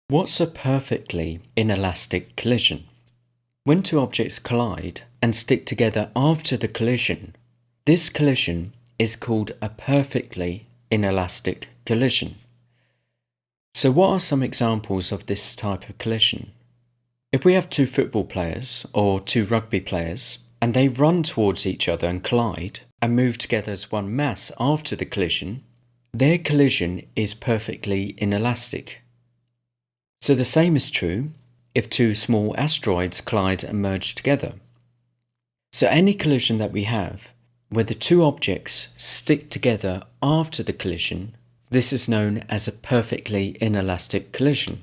What's a perfectly inelastic collision? When two objects collide and stick together after the collision, this collision is called a perfectly inelastic collision. So what are some examples of this type of collision? If we have two football players or two rugby players and they run towards each other and collide and move together as one mass after the collision, their collision is perfectly inelastic. So the same is true if two small asteroids collide and merge together. So any collision that we have, where the two objects stick together after the collision, this is known as a perfectly inelastic collision.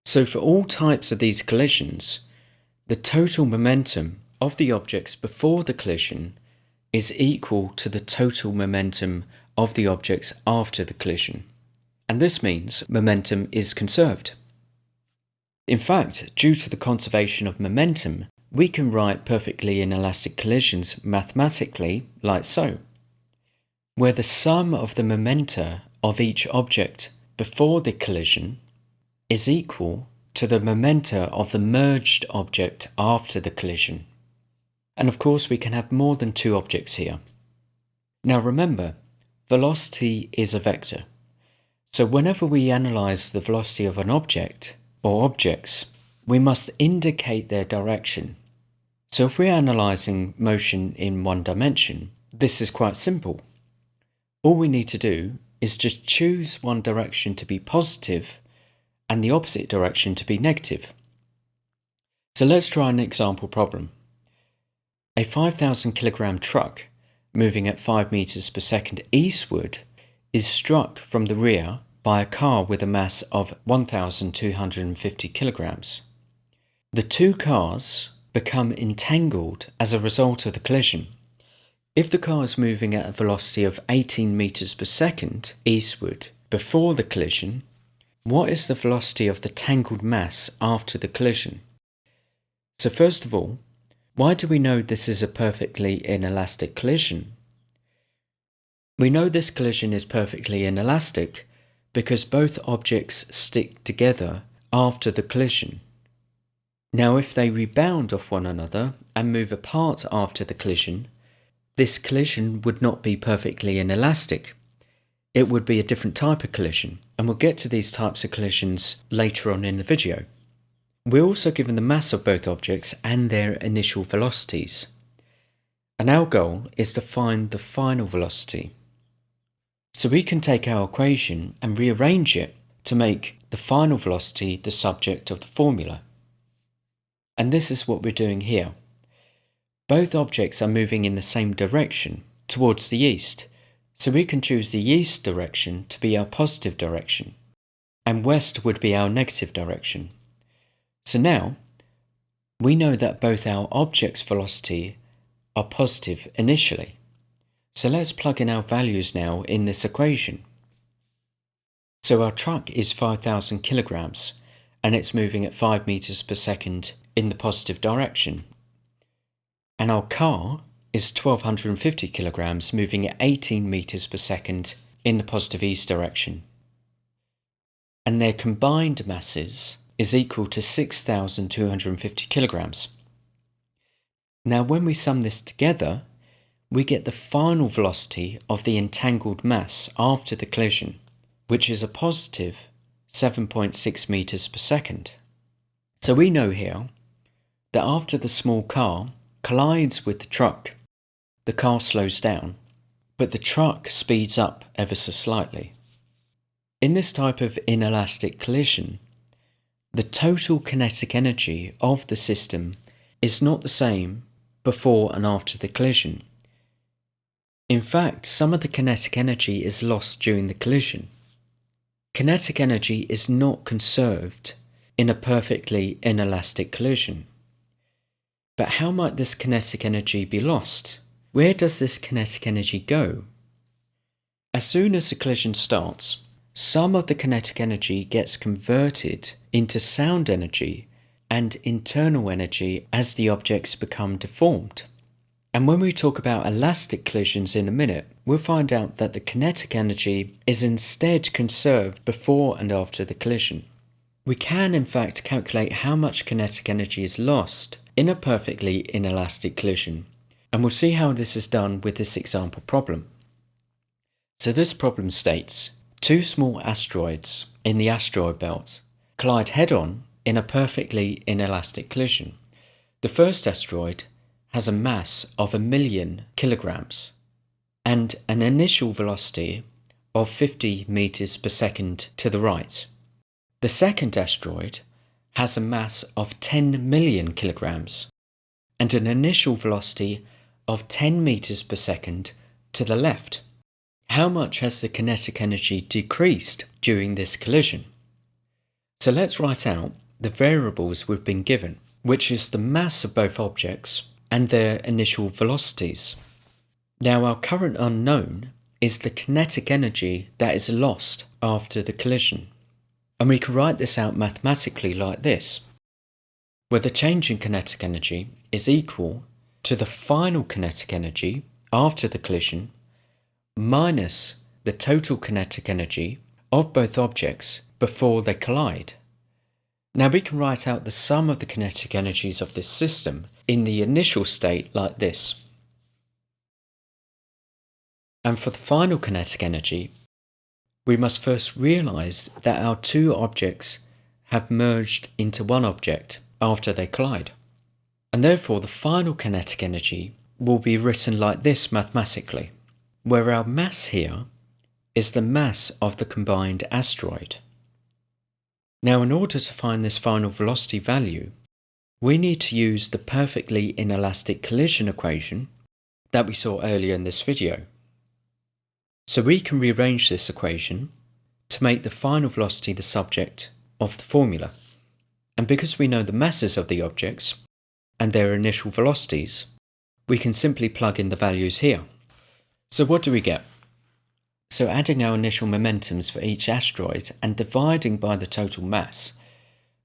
So for all types of these collisions, the total momentum of the objects before the collision is equal to the total momentum of the objects after the collision. And this means momentum is conserved. In fact, due to the conservation of momentum, we can write perfectly inelastic collisions mathematically like so, where the sum of the momenta of each object before the collision is equal to the momenta of the merged object after the collision. And of course, we can have more than two objects here. Now remember, velocity is a vector. So whenever we analyze the velocity of an object or objects, we must indicate their direction. So if we're analyzing motion in one dimension, this is quite simple. All we need to do is just choose one direction to be positive and the opposite direction to be negative. So let's try an example problem. A 5,000 kilogram truck moving at 5 meters per second eastward is struck from the rear by a car with a mass of 1,250 kilograms. The two cars become entangled as a result of the collision. If the car is moving at a velocity of 18 meters per second eastward before the collision, what is the velocity of the tangled mass after the collision? So first of all, why do we know this is a perfectly inelastic collision? We know this collision is perfectly inelastic because both objects stick together after the collision. Now if they rebound off one another and move apart after the collision, this collision would not be perfectly inelastic. It would be a different type of collision, and we'll get to these types of collisions later on in the video. We're also given the mass of both objects and their initial velocities. And our goal is to find the final velocity. So we can take our equation and rearrange it to make the final velocity the subject of the formula. And this is what we're doing here. Both objects are moving in the same direction, towards the east, so we can choose the east direction to be our positive direction, and west would be our negative direction. So now, we know that both our object's velocity are positive initially. So let's plug in our values now in this equation. So our truck is 5,000 kilograms and it's moving at 5 meters per second in the positive direction. And our car is 1,250 kilograms moving at 18 meters per second in the positive east direction. And their combined masses is equal to 6,250 kilograms. Now when we sum this together, we get the final velocity of the entangled mass after the collision, which is a positive 7.6 meters per second. So we know here that after the small car collides with the truck, the car slows down, but the truck speeds up ever so slightly. In this type of inelastic collision, the total kinetic energy of the system is not the same before and after the collision. In fact, some of the kinetic energy is lost during the collision. Kinetic energy is not conserved in a perfectly inelastic collision. But how might this kinetic energy be lost? Where does this kinetic energy go? As soon as the collision starts, some of the kinetic energy gets converted into sound energy and internal energy as the objects become deformed. And when we talk about elastic collisions in a minute, we'll find out that the kinetic energy is instead conserved before and after the collision. we can in fact calculate how much kinetic energy is lost in a perfectly inelastic collision, and we'll see how this is done with this example problem. So this problem states, two small asteroids in the asteroid belt collide head-on in a perfectly inelastic collision. The first asteroid has a mass of 1,000,000 kilograms and an initial velocity of 50 meters per second to the right. The second asteroid has a mass of 10 million kilograms and an initial velocity of 10 meters per second to the left. How much has the kinetic energy decreased during this collision? So let's write out the variables we've been given, which is the mass of both objects and their initial velocities. Now our current unknown is the kinetic energy that is lost after the collision. And we can write this out mathematically like this, where the change in kinetic energy is equal to the final kinetic energy after the collision minus the total kinetic energy of both objects before they collide. Now we can write out the sum of the kinetic energies of this system in the initial state like this. And for the final kinetic energy, we must first realize that our two objects have merged into one object after they collide. And therefore the final kinetic energy will be written like this mathematically, where our mass here is the mass of the combined asteroid. Now in order to find this final velocity value, we need to use the perfectly inelastic collision equation that we saw earlier in this video. So we can rearrange this equation to make the final velocity the subject of the formula. And because we know the masses of the objects and their initial velocities, we can simply plug in the values here. So what do we get? So adding our initial momentums for each asteroid and dividing by the total mass,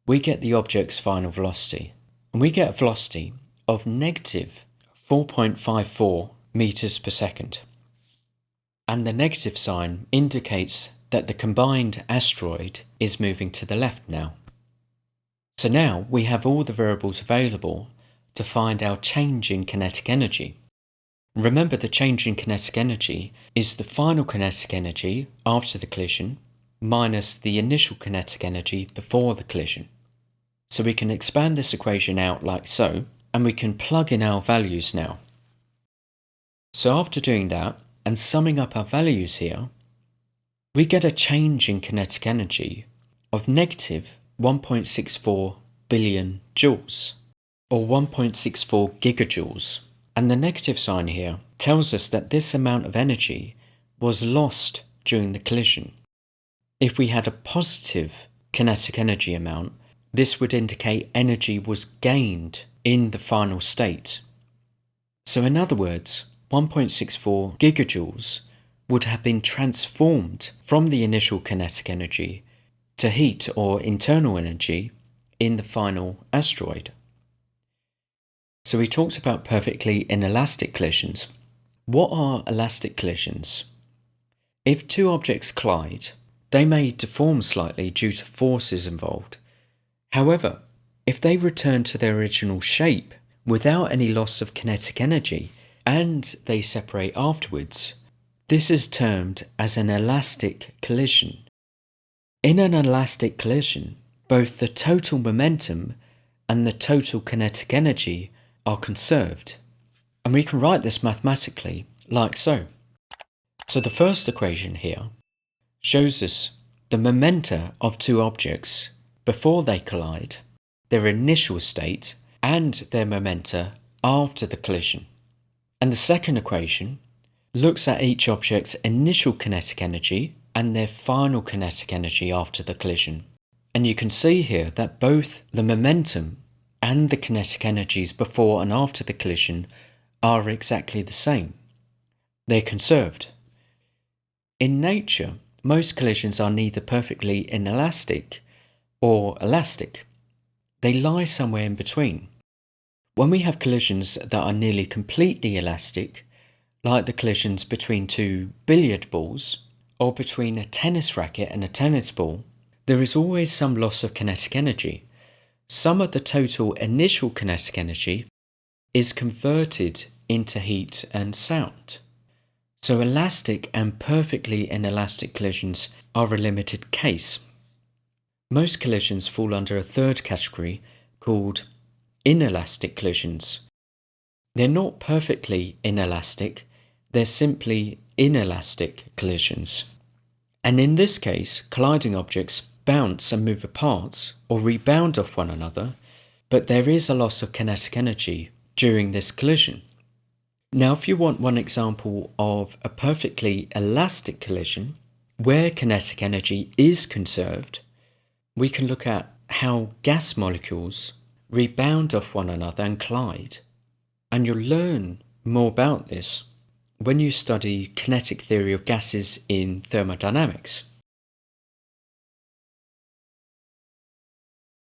we get the object's final velocity. And we get a velocity of negative 4.54 meters per second. And the negative sign indicates that the combined asteroid is moving to the left now. So now we have all the variables available to find our change in kinetic energy. Remember, the change in kinetic energy is the final kinetic energy after the collision minus the initial kinetic energy before the collision. So we can expand this equation out like so, and we can plug in our values now. So after doing that, and summing up our values here, we get a change in kinetic energy of negative 1.64 billion joules, or 1.64 gigajoules. And the negative sign here tells us that this amount of energy was lost during the collision. If we had a positive kinetic energy amount, this would indicate energy was gained in the final state. So in other words, 1.64 gigajoules would have been transformed from the initial kinetic energy to heat or internal energy in the final asteroid. So we talked about perfectly inelastic collisions. What are elastic collisions? If two objects collide, they may deform slightly due to forces involved. However, if they return to their original shape without any loss of kinetic energy and they separate afterwards, this is termed as an elastic collision. In an elastic collision, both the total momentum and the total kinetic energy are conserved. And we can write this mathematically like so. So the first equation here shows us the momenta of two objects before they collide, their initial state, and their momenta after the collision. And the second equation looks at each object's initial kinetic energy and their final kinetic energy after the collision. And you can see here that both the momentum and the kinetic energies before and after the collision are exactly the same. They're conserved. In nature, most collisions are neither perfectly inelastic or elastic. They lie somewhere in between. When we have collisions that are nearly completely elastic, like the collisions between two billiard balls or between a tennis racket and a tennis ball, there is always some loss of kinetic energy. Some of the total initial kinetic energy is converted into heat and sound. So elastic and perfectly inelastic collisions are a limited case. Most collisions fall under a third category called inelastic collisions. They're not perfectly inelastic, they're simply inelastic collisions. And in this case, colliding objects bounce and move apart or rebound off one another, but there is a loss of kinetic energy during this collision. Now, if you want one example of a perfectly elastic collision where kinetic energy is conserved, we can look at how gas molecules rebound off one another and collide. And you'll learn more about this when you study kinetic theory of gases in thermodynamics.